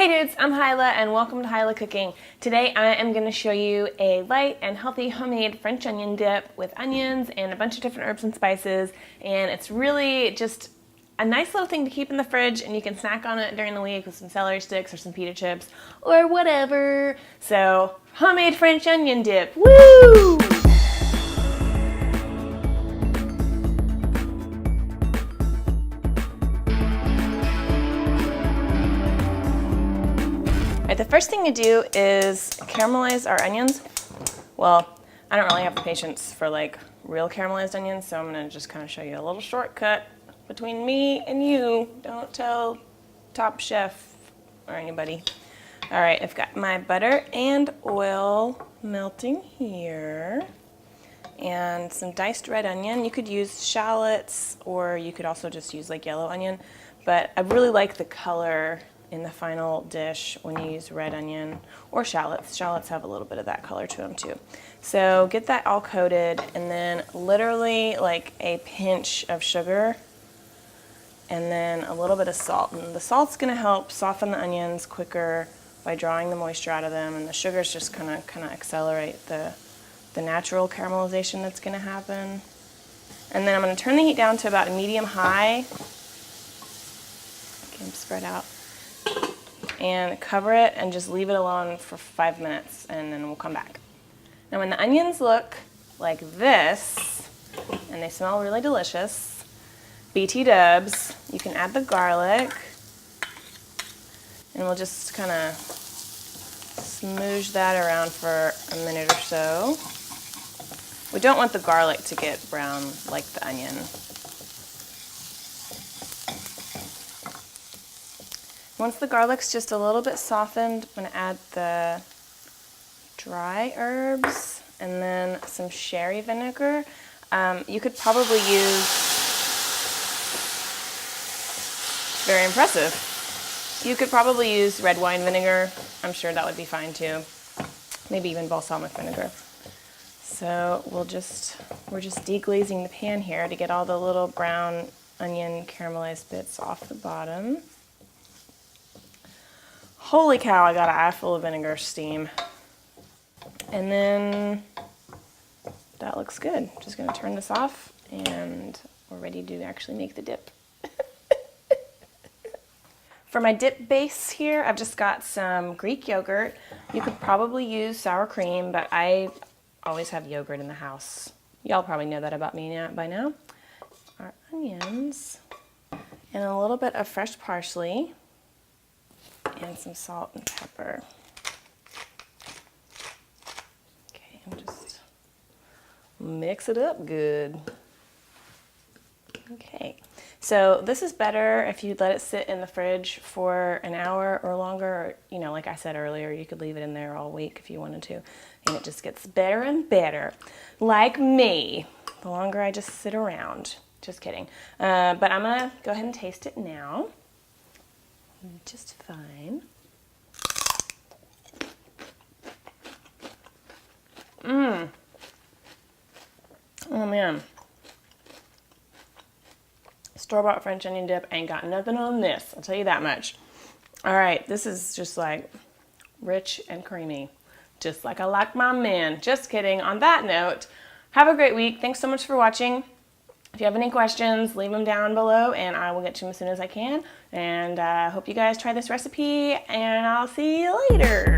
Hey dudes, I'm Hilah and welcome to Hilah Cooking. Today I am going to show you a light and healthy homemade French onion dip with onions and a bunch of different herbs and spices, and it's really just a nice little thing to keep in the fridge, and you can snack on it during the week with some celery sticks or some pita chips or whatever. So, homemade French onion dip, woo! The first thing to do is caramelize our onions. Well, I don't really have the patience for like real caramelized onions, so I'm gonna just kind of show you a little shortcut between me and you. Don't tell Top Chef or anybody. All right, I've got my butter and oil melting here, and some diced red onion. You could use shallots, or you could also just use like yellow onion, but I really like the color in the final dish when you use red onion or shallots. Shallots have a little bit of that color to them too. So get that all coated, and then literally like a pinch of sugar and then a little bit of salt. And the salt's gonna help soften the onions quicker by drawing the moisture out of them, and the sugar's just gonna kind of accelerate the natural caramelization that's gonna happen. And then I'm gonna turn the heat down to about a medium-high. Get them spread out. And cover it and just leave it alone for 5 minutes, and then we'll come back. Now when the onions look like this and they smell really delicious, BT dubs, you can add the garlic, and we'll just kind of smoosh that around for a minute or so. We don't want the garlic to get brown like the onion. Once the garlic's just a little bit softened, I'm going to add the dry herbs and then some sherry vinegar. You could probably use, very impressive, you could probably use red wine vinegar. I'm sure that would be fine too. Maybe even balsamic vinegar. So we're just deglazing the pan here to get all the little brown onion caramelized bits off the bottom. Holy cow, I got an eye full of vinegar steam. And then that looks good. Just gonna turn this off and we're ready to actually make the dip. For my dip base here, I've just got some Greek yogurt. You could probably use sour cream, but I always have yogurt in the house. Y'all probably know that about me by now. Our onions and a little bit of fresh parsley. And some salt and pepper. Okay, and just mix it up good. Okay, so this is better if you let it sit in the fridge for an hour or longer. Or, you know, like I said earlier, you could leave it in there all week if you wanted to, and it just gets better and better. Like me, the longer I just sit around. Just kidding. But I'm gonna go ahead and taste it now. Just fine. Oh man. Store-bought French onion dip ain't got nothing on this, I'll tell you that much. All right, this is just like rich and creamy, just like I like my man. Just kidding. On that note, have a great week. Thanks so much for watching. If you have any questions, leave them down below and I will get to them as soon as I can. And I hope you guys try this recipe, and I'll see you later.